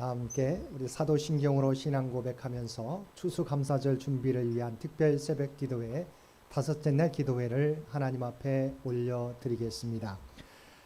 다 함께 우리 사도신경으로 신앙 고백하면서 추수감사절 준비를 위한 특별 새벽 기도회 다섯째 날 기도회를 하나님 앞에 올려드리겠습니다.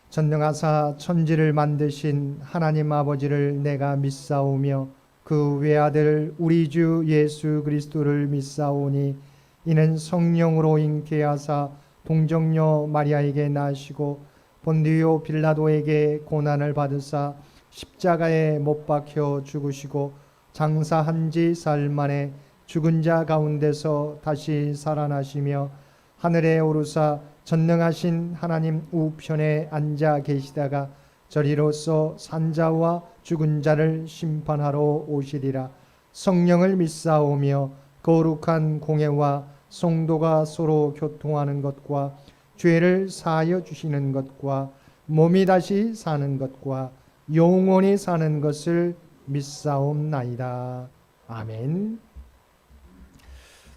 전능하사 천지를 만드신 하나님 아버지를 내가 믿사오며 그 외아들 우리 주 예수 그리스도를 믿사오니 이는 성령으로 잉태하사 동정녀 마리아에게 나시고 본디오 빌라도에게 고난을 받으사 십자가에 못 박혀 죽으시고 장사한 지 사흘 만에 죽은 자 가운데서 다시 살아나시며 하늘에 오르사 전능하신 하나님 우편에 앉아 계시다가 저리로서 산자와 죽은 자를 심판하러 오시리라. 성령을 믿사오며 거룩한 공예와 성도가 서로 교통하는 것과 죄를 사하여 주시는 것과 몸이 다시 사는 것과 영원히 사는 것을 믿사옵나이다. 아멘.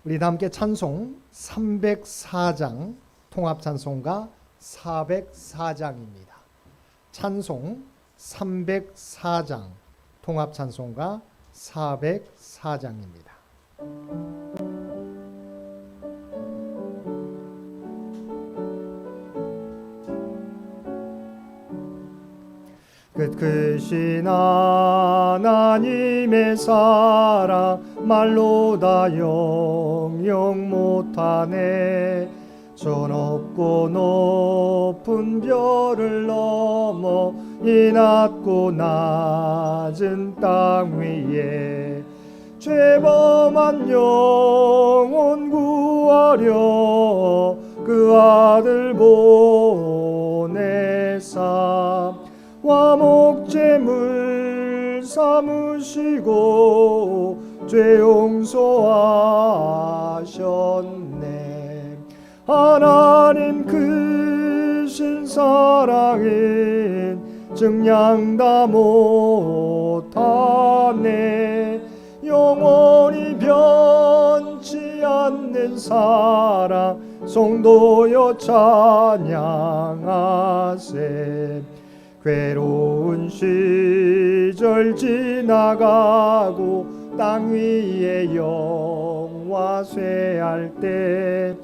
우리 다 함께 찬송 304장 통합찬송가 404장입니다. 찬송 304장 통합찬송가 404장입니다. 끝끝이 하나님의 사랑 말로 다 영영 못하네. 저 높고 높은 별을 넘어 이 낮고 낮은 땅 위에 죄범한 영혼 구하려 그 아들 보내사 화목제물 삼으시고 죄 용서하셨네. 하나님 크신 사랑은 증량 다 못하네. 영원히 변치 않는 사랑 성도여 찬양하세. 괴로운 시절 지나가고 땅 위에 영화 쇠할 때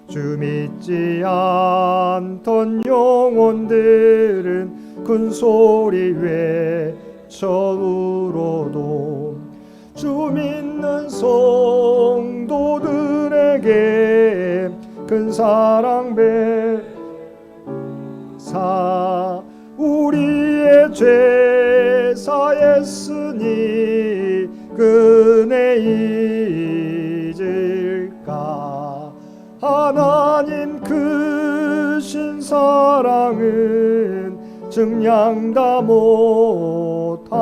주 믿지 않던 영혼들은 큰 소리 외쳐 울어도 주 믿는 성도들에게 큰 사랑 베사 우리의 죄 사했으니 그네 잊을까. 하나님 크신 사랑은 증량 다 못하네.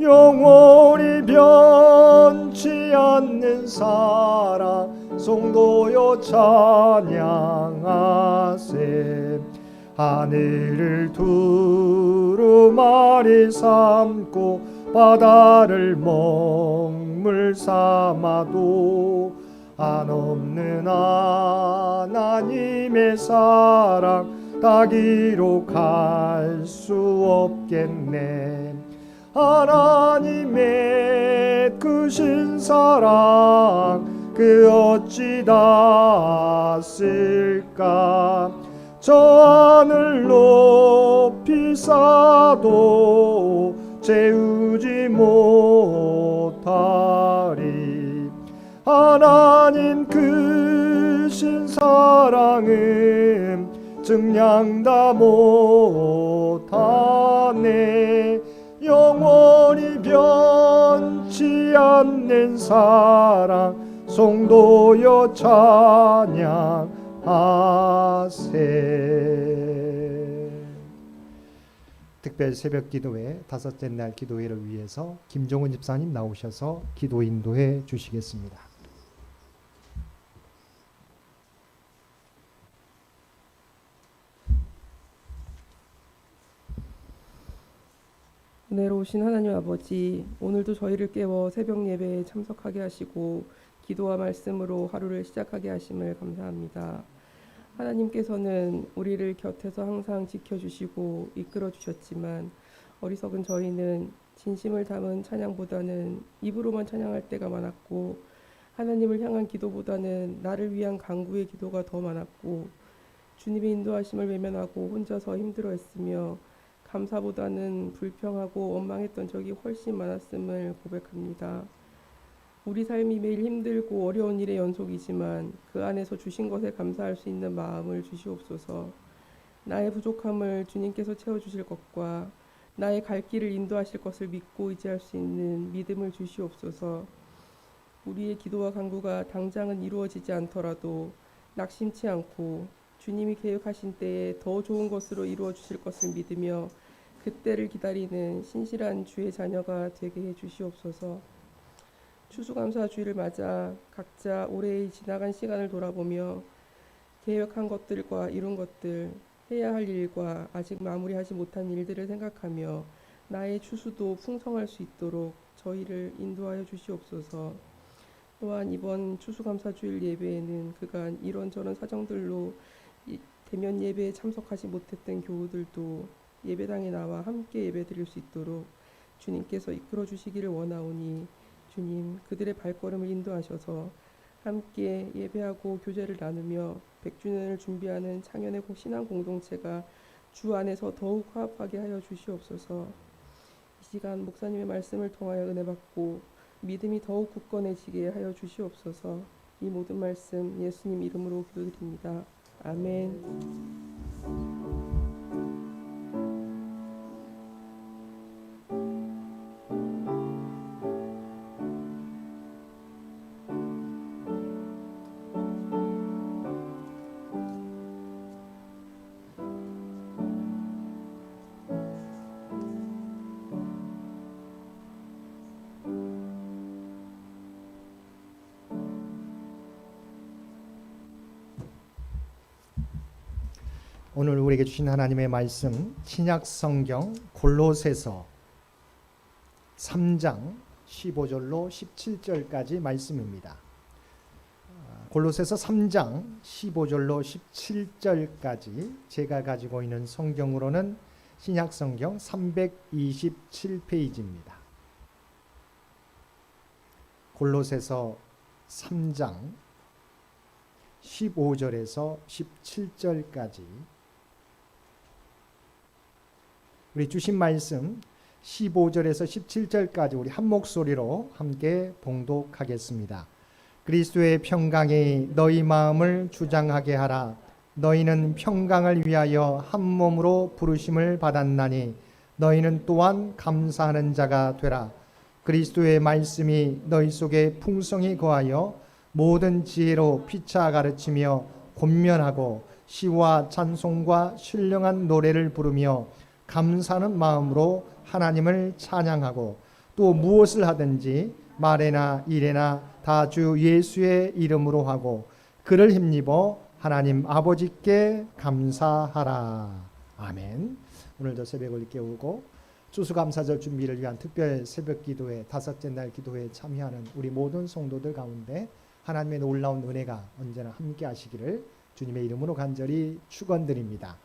영원히 변치 않는 사랑 성도여 찬양하세. 하늘을 두루마리 삼고 바다를 먹물 삼아도 한없는 하나님의 사랑 다 기록할 수 없겠네. 하나님의 크신 사랑 그 어찌 다 쓸까. 저 하늘 높이 쌓아도 채우지 못하리. 하나님 크신 사랑은 증량 다 못하네. 영원히 변치 않는 사랑 성도여 찬양하세. 특별 새벽 기도회 다섯째 날 기도회를 위해서 김종훈 집사님 나오셔서 기도 인도해 주시겠습니다. 은혜로우신 하나님 아버지, 오늘도 저희를 깨워 새벽 예배에 참석하게 하시고 기도와 말씀으로 하루를 시작하게 하심을 감사합니다. 하나님께서는 우리를 곁에서 항상 지켜주시고 이끌어 주셨지만 어리석은 저희는 진심을 담은 찬양보다는 입으로만 찬양할 때가 많았고 하나님을 향한 기도보다는 나를 위한 간구의 기도가 더 많았고 주님의 인도하심을 외면하고 혼자서 힘들어했으며 감사보다는 불평하고 원망했던 적이 훨씬 많았음을 고백합니다. 우리 삶이 매일 힘들고 어려운 일의 연속이지만 그 안에서 주신 것에 감사할 수 있는 마음을 주시옵소서. 나의 부족함을 주님께서 채워주실 것과 나의 갈 길을 인도하실 것을 믿고 의지할 수 있는 믿음을 주시옵소서. 우리의 기도와 간구가 당장은 이루어지지 않더라도 낙심치 않고 주님이 계획하신 때에 더 좋은 것으로 이루어 주실 것을 믿으며 그때를 기다리는 신실한 주의 자녀가 되게 해 주시옵소서. 추수감사주의를 맞아 각자 올해의 지나간 시간을 돌아보며 계획한 것들과 이룬 것들, 해야 할 일과 아직 마무리하지 못한 일들을 생각하며 나의 추수도 풍성할 수 있도록 저희를 인도하여 주시옵소서. 또한 이번 추수감사주일 예배에는 그간 이런저런 사정들로 대면 예배에 참석하지 못했던 교우들도 예배당에 나와 함께 예배드릴 수 있도록 주님께서 이끌어 주시기를 원하오니 주님 그들의 발걸음을 인도하셔서 함께 예배하고 교제를 나누며 100주년을 준비하는 창현의 신앙 공동체가 주 안에서 더욱 화합하게 하여 주시옵소서. 이 시간 목사님의 말씀을 통하여 은혜 받고 믿음이 더욱 굳건해지게 하여 주시옵소서. 이 모든 말씀 예수님 이름으로 기도드립니다. 아멘. 오늘 우리에게 주신 하나님의 말씀 신약 성경 골로새서 3장 15절로 17절까지 말씀입니다. 골로새서 3장 15절로 17절까지 제가 가지고 있는 성경으로는 신약 성경 327페이지입니다. 골로새서 3장 15절에서 17절까지 우리 주신 말씀 15절에서 17절까지 우리 한 목소리로 함께 봉독하겠습니다. 그리스도의 평강이 너희 마음을 주장하게 하라. 너희는 평강을 위하여 한 몸으로 부르심을 받았나니 너희는 또한 감사하는 자가 되라. 그리스도의 말씀이 너희 속에 풍성히 거하여 모든 지혜로 피차 가르치며 권면하고 시와 찬송과 신령한 노래를 부르며 감사하는 마음으로 하나님을 찬양하고 또 무엇을 하든지 말에나 일에나 다 주 예수의 이름으로 하고 그를 힘입어 하나님 아버지께 감사하라. 아멘. 오늘도 새벽을 깨우고 추수감사절 준비를 위한 특별 새벽 기도회 다섯째 날 기도회에 참여하는 우리 모든 성도들 가운데 하나님의 놀라운 은혜가 언제나 함께 하시기를 주님의 이름으로 간절히 축원드립니다.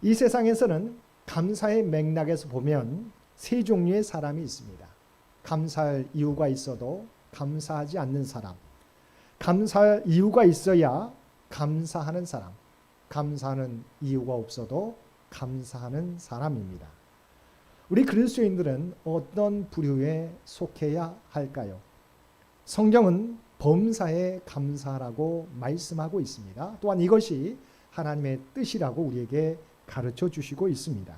이 세상에서는 감사의 맥락에서 보면 세 종류의 사람이 있습니다. 감사할 이유가 있어도 감사하지 않는 사람, 감사할 이유가 있어야 감사하는 사람, 감사하는 이유가 없어도 감사하는 사람입니다. 우리 그리스도인들은 어떤 부류에 속해야 할까요? 성경은 범사에 감사하라고 말씀하고 있습니다. 또한 이것이 하나님의 뜻이라고 우리에게 가르쳐 주시고 있습니다.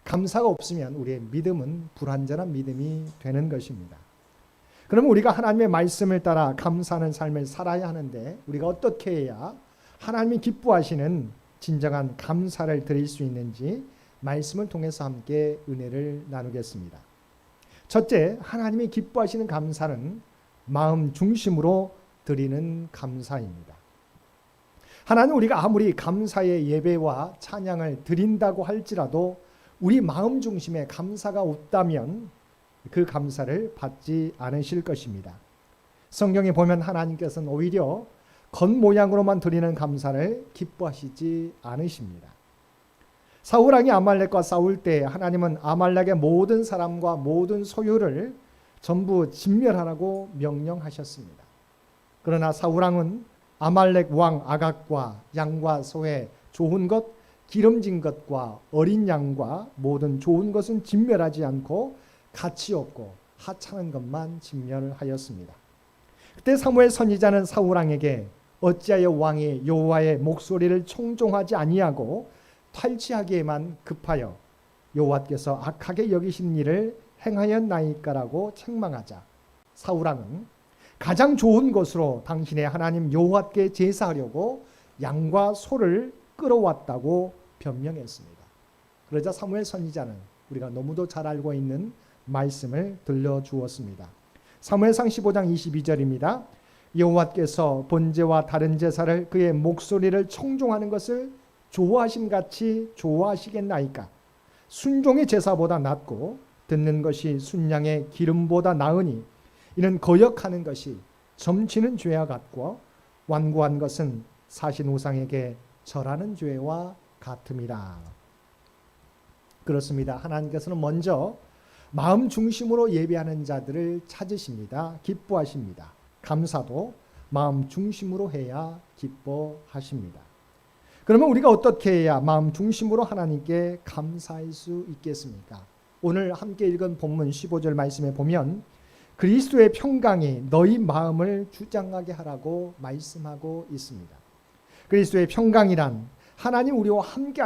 감사가 없으면 우리의 믿음은 불완전한 믿음이 되는 것입니다. 그러면 우리가 하나님의 말씀을 따라 감사하는 삶을 살아야 하는데 우리가 어떻게 해야 하나님이 기뻐하시는 진정한 감사를 드릴 수 있는지 말씀을 통해서 함께 은혜를 나누겠습니다. 첫째, 하나님이 기뻐하시는 감사는 마음 중심으로 드리는 감사입니다. 하나님 우리가 아무리 감사의 예배와 찬양을 드린다고 할지라도 우리 마음 중심에 감사가 없다면 그 감사를 받지 않으실 것입니다. 성경에 보면 하나님께서는 오히려 겉모양으로만 드리는 감사를 기뻐하시지 않으십니다. 사울왕이 아말렉과 싸울 때 하나님은 아말렉의 모든 사람과 모든 소유를 전부 진멸하라고 명령하셨습니다. 그러나 사울왕은 아말렉 왕 아각과 양과 소의 좋은 것, 기름진 것과 어린 양과 모든 좋은 것은 진멸하지 않고 가치 없고 하찮은 것만 진멸하였습니다. 그때 사무엘 선지자는 사울왕에게 어찌하여 왕이 여호와의 목소리를 청종하지 아니하고 탈취하기에만 급하여 여호와께서 악하게 여기신 일을 행하였나이까라고 책망하자 사울왕은 가장 좋은 것으로 당신의 하나님 여호와께 제사하려고 양과 소를 끌어왔다고 변명했습니다. 그러자 사무엘 선지자는 우리가 너무도 잘 알고 있는 말씀을 들려주었습니다. 사무엘상 15장 22절입니다. 여호와께서 번제와 다른 제사를 그의 목소리를 청종하는 것을 좋아하심같이 좋아하시겠나이까. 순종의 제사보다 낫고 듣는 것이 순양의 기름보다 나으니 이는 거역하는 것이 점치는 죄와 같고 완고한 것은 사신 우상에게 절하는 죄와 같음이라. 그렇습니다. 하나님께서는 먼저 마음 중심으로 예배하는 자들을 찾으십니다. 기뻐하십니다. 감사도 마음 중심으로 해야 기뻐하십니다. 그러면 우리가 어떻게 해야 마음 중심으로 하나님께 감사할 수 있겠습니까? 오늘 함께 읽은 본문 15절 말씀에 보면 그리스도의 평강이 너희 마음을 주장하게 하라고 말씀하고 있습니다. 그리스도의 평강이란 하나님 우리와 함께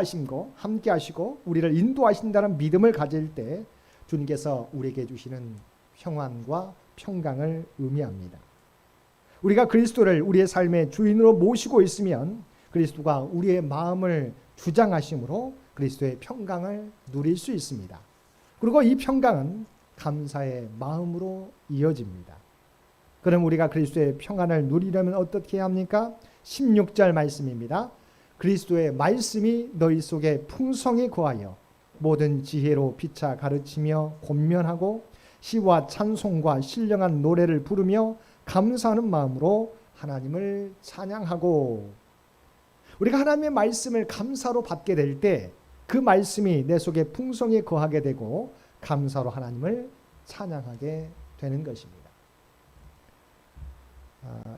하시고 우리를 인도하신다는 믿음을 가질 때 주님께서 우리에게 주시는 평안과 평강을 의미합니다. 우리가 그리스도를 우리의 삶의 주인으로 모시고 있으면 그리스도가 우리의 마음을 주장하심으로 그리스도의 평강을 누릴 수 있습니다. 그리고 이 평강은 감사의 마음으로 이어집니다. 그럼 우리가 그리스도의 평안을 누리려면 어떻게 해야 합니까? 16절 말씀입니다. 그리스도의 말씀이 너희 속에 풍성히 거하여 모든 지혜로 피차 가르치며 권면하고 시와 찬송과 신령한 노래를 부르며 감사하는 마음으로 하나님을 찬양하고. 우리가 하나님의 말씀을 감사로 받게 될 때 그 말씀이 내 속에 풍성히 거하게 되고 감사로 하나님을 찬양하게 되는 것입니다.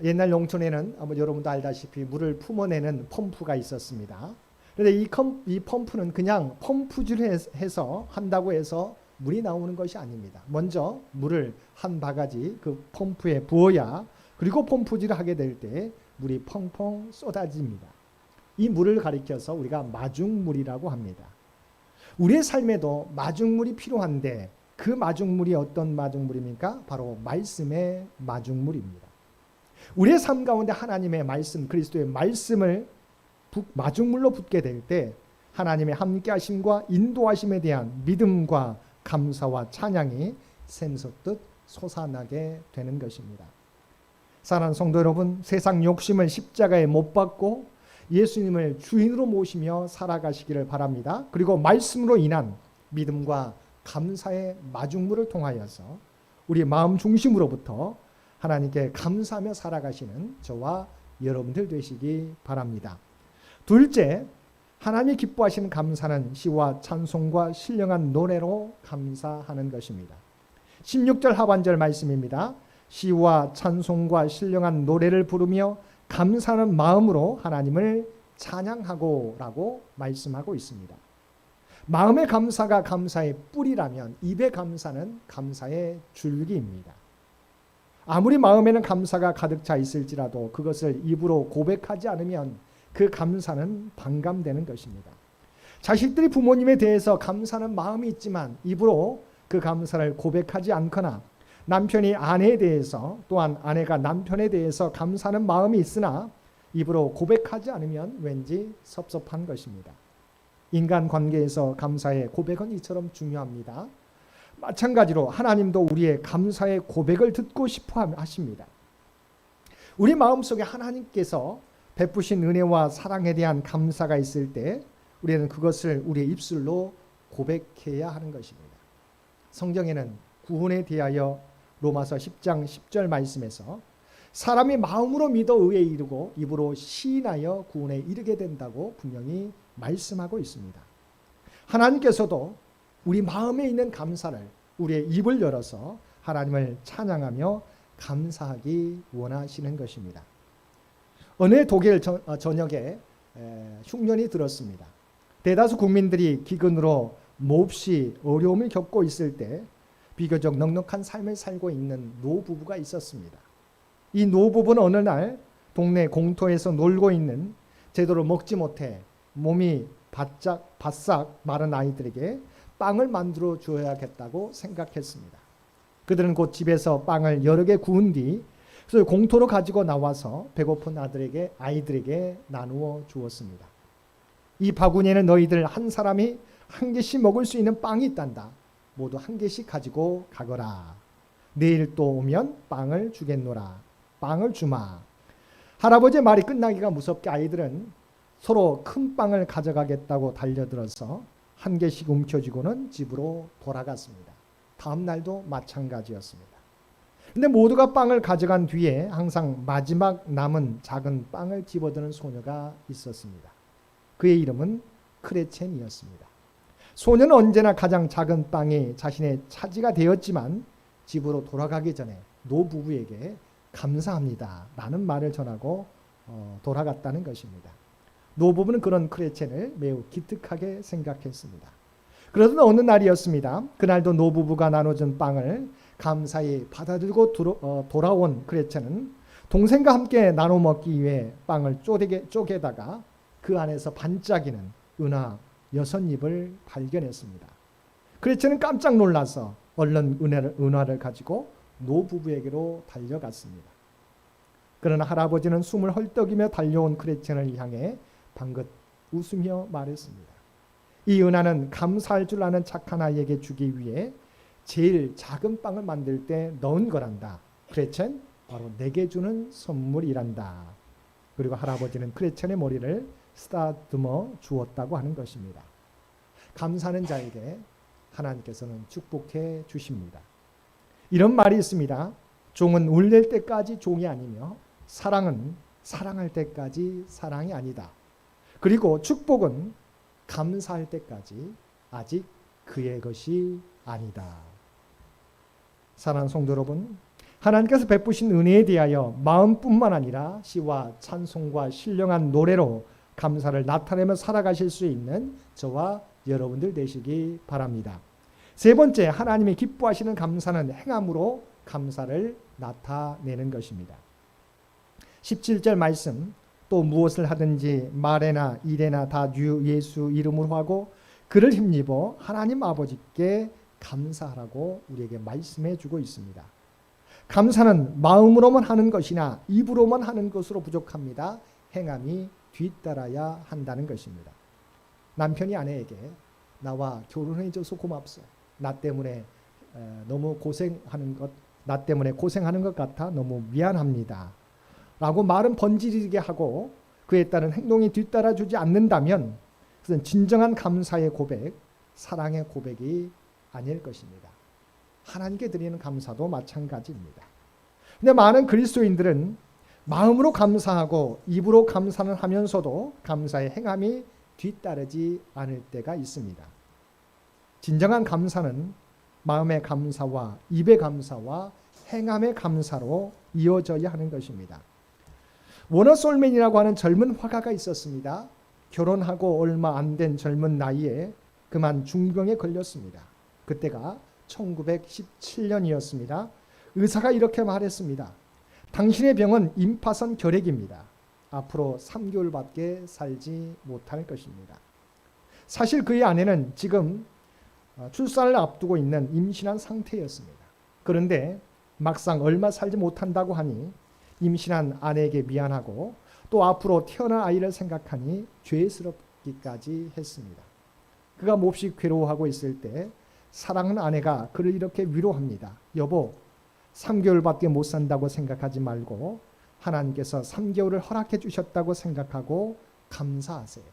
옛날 농촌에는 아마 여러분도 알다시피 물을 품어내는 펌프가 있었습니다. 그런데 이 펌프는 그냥 펌프질을 해서 한다고 해서 물이 나오는 것이 아닙니다. 먼저 물을 한 바가지 그 펌프에 부어야 그리고 펌프질을 하게 될 때 물이 펑펑 쏟아집니다. 이 물을 가리켜서 우리가 마중물이라고 합니다. 우리의 삶에도 마중물이 필요한데 그 마중물이 어떤 마중물입니까? 바로 말씀의 마중물입니다. 우리의 삶 가운데 하나님의 말씀, 그리스도의 말씀을 마중물로 붓게 될 때 하나님의 함께하심과 인도하심에 대한 믿음과 감사와 찬양이 샘솟듯 솟아나게 되는 것입니다. 사랑하는 성도 여러분, 세상 욕심을 십자가에 못 박고 예수님을 주인으로 모시며 살아가시기를 바랍니다. 그리고 말씀으로 인한 믿음과 감사의 마중물을 통하여서 우리 마음 중심으로부터 하나님께 감사하며 살아가시는 저와 여러분들 되시기 바랍니다. 둘째, 하나님이 기뻐하시는 감사는 시와 찬송과 신령한 노래로 감사하는 것입니다. 16절 하반절 말씀입니다. 시와 찬송과 신령한 노래를 부르며 감사하는 마음으로 하나님을 찬양하고 라고 말씀하고 있습니다. 마음의 감사가 감사의 뿌리라면 입의 감사는 감사의 줄기입니다. 아무리 마음에는 감사가 가득 차 있을지라도 그것을 입으로 고백하지 않으면 그 감사는 반감되는 것입니다. 자식들이 부모님에 대해서 감사하는 마음이 있지만 입으로 그 감사를 고백하지 않거나 남편이 아내에 대해서 또한 아내가 남편에 대해서 감사하는 마음이 있으나 입으로 고백하지 않으면 왠지 섭섭한 것입니다. 인간 관계에서 감사의 고백은 이처럼 중요합니다. 마찬가지로 하나님도 우리의 감사의 고백을 듣고 싶어 하십니다. 우리 마음속에 하나님께서 베푸신 은혜와 사랑에 대한 감사가 있을 때 우리는 그것을 우리의 입술로 고백해야 하는 것입니다. 성경에는 구원에 대하여 로마서 10장 10절 말씀에서 사람이 마음으로 믿어 의에 이르고 입으로 시인하여 구원에 이르게 된다고 분명히 말씀하고 있습니다. 하나님께서도 우리 마음에 있는 감사를, 우리의 입을 열어서 하나님을 찬양하며 감사하기 원하시는 것입니다. 어느 독일 전역에 흉년이 들었습니다. 대다수 국민들이 기근으로 몹시 어려움을 겪고 있을 때 비교적 넉넉한 삶을 살고 있는 노부부가 있었습니다. 이 노부부는 어느 날 동네 공터에서 놀고 있는 제대로 먹지 못해 몸이 바싹 마른 아이들에게 빵을 만들어 주어야겠다고 생각했습니다. 그들은 곧 집에서 빵을 여러 개 구운 뒤 그래서 공터로 가지고 나와서 배고픈 아이들에게 나누어 주었습니다. 이 바구니에는 너희들 한 사람이 한 개씩 먹을 수 있는 빵이 있단다. 모두 한 개씩 가지고 가거라. 내일 또 오면 빵을 주겠노라. 빵을 주마. 할아버지의 말이 끝나기가 무섭게 아이들은 서로 큰 빵을 가져가겠다고 달려들어서 한 개씩 움켜쥐고는 집으로 돌아갔습니다. 다음 날도 마찬가지였습니다. 근데 모두가 빵을 가져간 뒤에 항상 마지막 남은 작은 빵을 집어드는 소녀가 있었습니다. 그의 이름은 크레첸이었습니다. 소녀는 언제나 가장 작은 빵이 자신의 차지가 되었지만 집으로 돌아가기 전에 노부부에게 감사합니다 라는 말을 전하고 돌아갔다는 것입니다. 노부부는 그런 크레첸을 매우 기특하게 생각했습니다. 그러던 어느 날이었습니다. 그날도 노부부가 나눠준 빵을 감사히 받아들고 돌아온 크레첸은 동생과 함께 나눠 먹기 위해 빵을 쪼개다가 그 안에서 반짝이는 은하 6입을 발견했습니다. 크레첸은 깜짝 놀라서 얼른 은하를 가지고 노부부에게로 달려갔습니다. 그러나 할아버지는 숨을 헐떡이며 달려온 크레첸을 향해 방긋 웃으며 말했습니다. 이 은하는 감사할 줄 아는 착한 아이에게 주기 위해 제일 작은 빵을 만들 때 넣은 거란다. 크레첸, 바로 내게 주는 선물이란다. 그리고 할아버지는 크레첸의 머리를 쓰다듬어 주었다고 하는 것입니다. 감사하는 자에게 하나님께서는 축복해 주십니다. 이런 말이 있습니다. 종은 울릴 때까지 종이 아니며 사랑은 사랑할 때까지 사랑이 아니다. 그리고 축복은 감사할 때까지 아직 그의 것이 아니다. 사랑하는 성도 여러분, 하나님께서 베푸신 은혜에 대하여 마음뿐만 아니라 시와 찬송과 신령한 노래로 감사를 나타내며 살아가실 수 있는 저와 여러분들 되시기 바랍니다. 세 번째, 하나님이 기뻐하시는 감사는 행함으로 감사를 나타내는 것입니다. 17절 말씀, 또 무엇을 하든지 말에나 일에나 다 주 예수 이름으로 하고 그를 힘입어 하나님 아버지께 감사하라고 우리에게 말씀해 주고 있습니다. 감사는 마음으로만 하는 것이나 입으로만 하는 것으로 부족합니다. 행함이 뒤따라야 한다는 것입니다. 남편이 아내에게 나와 결혼해줘서 고맙소. 나 때문에 너무 나 때문에 고생하는 것 같아 너무 미안합니다. 라고 말은 번지르게 하고 그에 따른 행동이 뒤따라주지 않는다면 그것은 진정한 감사의 고백, 사랑의 고백이 아닐 것입니다. 하나님께 드리는 감사도 마찬가지입니다. 근데 많은 그리스도인들은 마음으로 감사하고 입으로 감사는 하면서도 감사의 행함이 뒤따르지 않을 때가 있습니다. 진정한 감사는 마음의 감사와 입의 감사와 행함의 감사로 이어져야 하는 것입니다. 워너 솔맨이라고 하는 젊은 화가가 있었습니다. 결혼하고 얼마 안 된 젊은 나이에 그만 중병에 걸렸습니다. 그때가 1917년이었습니다. 의사가 이렇게 말했습니다. 당신의 병은 임파선 결핵입니다. 앞으로 3개월밖에 살지 못할 것입니다. 사실 그의 아내는 지금 출산을 앞두고 있는 임신한 상태였습니다. 그런데 막상 얼마 살지 못한다고 하니 임신한 아내에게 미안하고 또 앞으로 태어날 아이를 생각하니 죄스럽기까지 했습니다. 그가 몹시 괴로워하고 있을 때 사랑하는 아내가 그를 이렇게 위로합니다. 여보, 3개월밖에 못 산다고 생각하지 말고 하나님께서 3개월을 허락해 주셨다고 생각하고 감사하세요.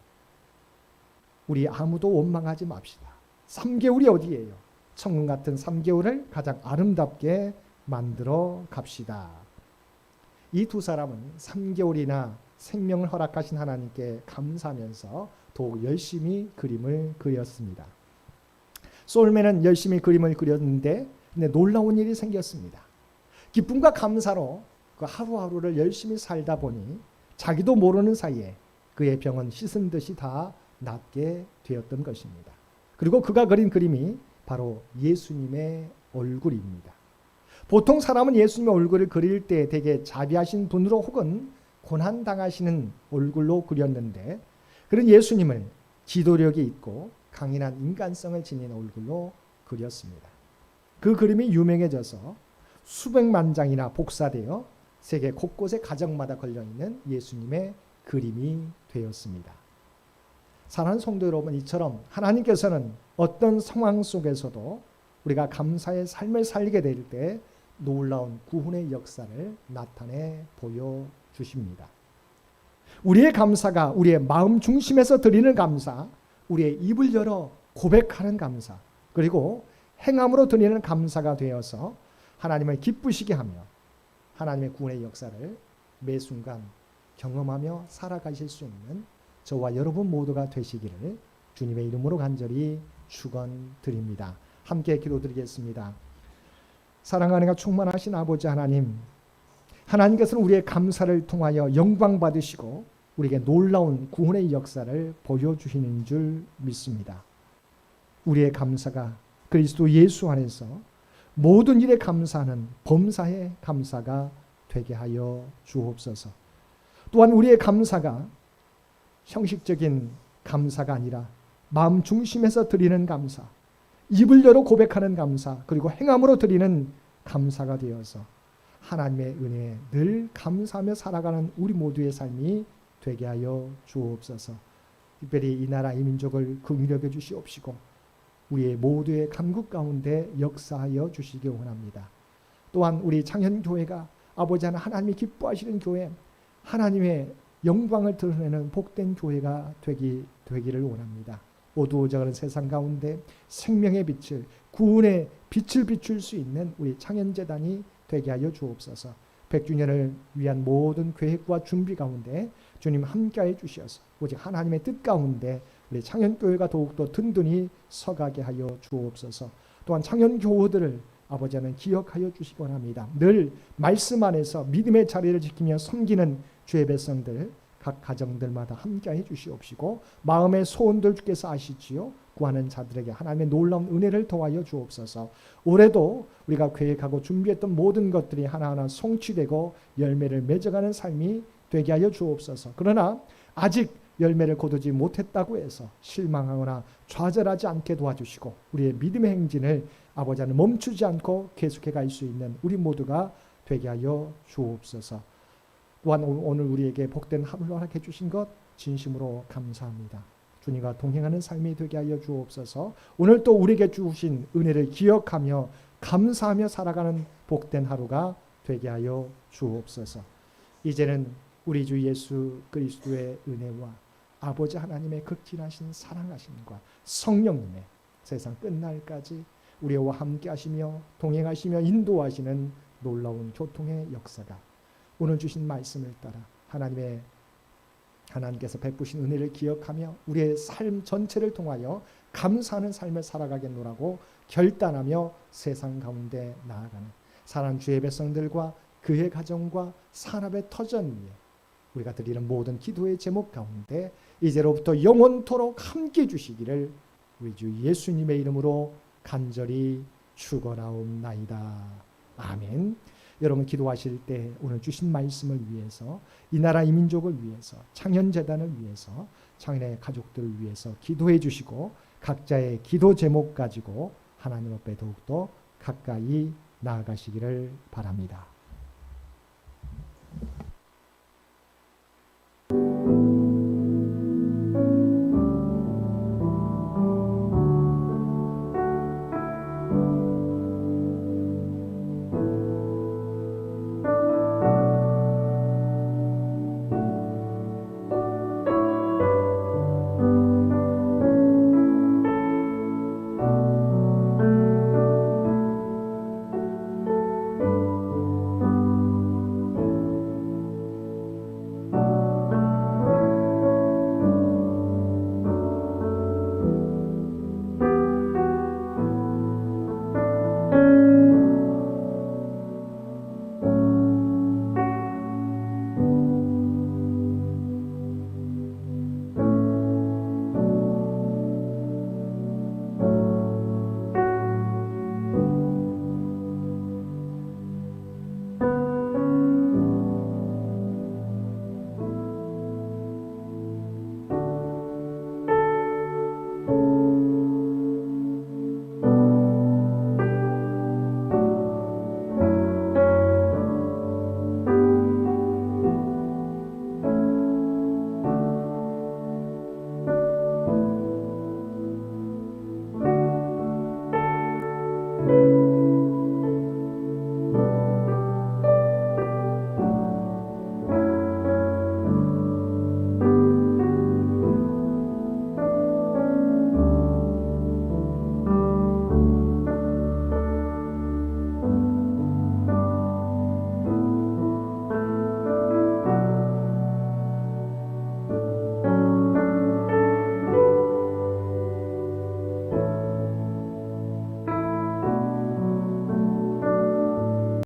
우리 아무도 원망하지 맙시다. 3개월이 어디예요? 천국 같은 3개월을 가장 아름답게 만들어 갑시다. 이 두 사람은 3개월이나 생명을 허락하신 하나님께 감사하면서 더욱 열심히 그림을 그렸습니다. 솔맨은 열심히 그림을 그렸는데 근데 놀라운 일이 생겼습니다. 기쁨과 감사로 그 하루하루를 열심히 살다 보니 자기도 모르는 사이에 그의 병은 씻은 듯이 다 낫게 되었던 것입니다. 그리고 그가 그린 그림이 바로 예수님의 얼굴입니다. 보통 사람은 예수님의 얼굴을 그릴 때 되게 자비하신 분으로 혹은 고난당하시는 얼굴로 그렸는데 그런 예수님을 지도력이 있고 강인한 인간성을 지닌 얼굴로 그렸습니다. 그 그림이 유명해져서 수백만 장이나 복사되어 세계 곳곳의 가정마다 걸려있는 예수님의 그림이 되었습니다. 사랑하는 성도 여러분, 이처럼 하나님께서는 어떤 상황 속에서도 우리가 감사의 삶을 살게 될 때 놀라운 구원의 역사를 나타내 보여주십니다. 우리의 감사가 우리의 마음 중심에서 드리는 감사, 우리의 입을 열어 고백하는 감사, 그리고 행함으로 드리는 감사가 되어서 하나님을 기쁘시게 하며 하나님의 구원의 역사를 매 순간 경험하며 살아가실 수 있는 저와 여러분 모두가 되시기를 주님의 이름으로 간절히 축원드립니다. 함께 기도드리겠습니다. 사랑하는 가 충만하신 아버지 하나님, 하나님께서는 우리의 감사를 통하여 영광 받으시고 우리에게 놀라운 구원의 역사를 보여주시는 줄 믿습니다. 우리의 감사가 그리스도 예수 안에서 모든 일에 감사하는 범사의 감사가 되게 하여 주옵소서. 또한 우리의 감사가 형식적인 감사가 아니라 마음 중심에서 드리는 감사, 입을 열어 고백하는 감사, 그리고 행함으로 드리는 감사가 되어서 하나님의 은혜에 늘 감사하며 살아가는 우리 모두의 삶이 되게 하여 주옵소서. 특별히 이 나라 이 민족을 긍휼히 여겨 주시옵시고 우리의 모두의 간국 가운데 역사하여 주시기 원합니다. 또한 우리 창현교회가 아버지 하나님이 기뻐하시는 교회, 하나님의 영광을 드러내는 복된 교회가 되기를 원합니다. 어두워져가는 세상 가운데 생명의 빛을, 구원의 빛을 비출 수 있는 우리 창현재단이 되게 하여 주옵소서. 100주년을 위한 모든 계획과 준비 가운데 주님 함께해 주셔서 오직 하나님의 뜻 가운데 우리 창현교회가 더욱더 든든히 서가게 하여 주옵소서. 또한 창현교우들을 아버지는 기억하여 주시기 원합니다. 늘 말씀 안에서 믿음의 자리를 지키며 섬기는 주의 백성들 각 가정들마다 함께해 주시옵시고 마음의 소원들 주께서 아시지요. 구하는 자들에게 하나님의 놀라운 은혜를 더하여 주옵소서. 올해도 우리가 계획하고 준비했던 모든 것들이 하나하나 성취되고 열매를 맺어가는 삶이 되게 하여 주옵소서. 그러나 아직 열매를 거두지 못했다고 해서 실망하거나 좌절하지 않게 도와주시고 우리의 믿음의 행진을 아버지 하나님 멈추지 않고 계속해 갈 수 있는 우리 모두가 되게 하여 주옵소서. 또한 오늘 우리에게 복된 하루를 허락해 주신 것 진심으로 감사합니다. 주님과 동행하는 삶이 되게 하여 주옵소서. 오늘 또 우리에게 주신 은혜를 기억하며 감사하며 살아가는 복된 하루가 되게 하여 주옵소서. 이제는 우리 주 예수 그리스도의 은혜와 아버지 하나님의 극진하신 사랑하심과 성령님의 세상 끝날까지 우리와 함께 하시며 동행하시며 인도하시는 놀라운 교통의 역사가 오늘 주신 말씀을 따라 하나님께서 베푸신 은혜를 기억하며 우리의 삶 전체를 통하여 감사하는 삶을 살아가겠노라고 결단하며 세상 가운데 나아가는 사랑하는 주의 백성들과 그의 가정과 산업의 터전 위에 우리가 드리는 모든 기도의 제목 가운데 이제로부터 영원토록 함께 주시기를 우리 주 예수님의 이름으로 간절히 축원하옵나이다. 아멘. 여러분 기도하실 때 오늘 주신 말씀을 위해서 이 나라 이 민족을 위해서 창현재단을 위해서 창현의 가족들을 위해서 기도해 주시고 각자의 기도 제목 가지고 하나님 앞에 더욱더 가까이 나아가시기를 바랍니다.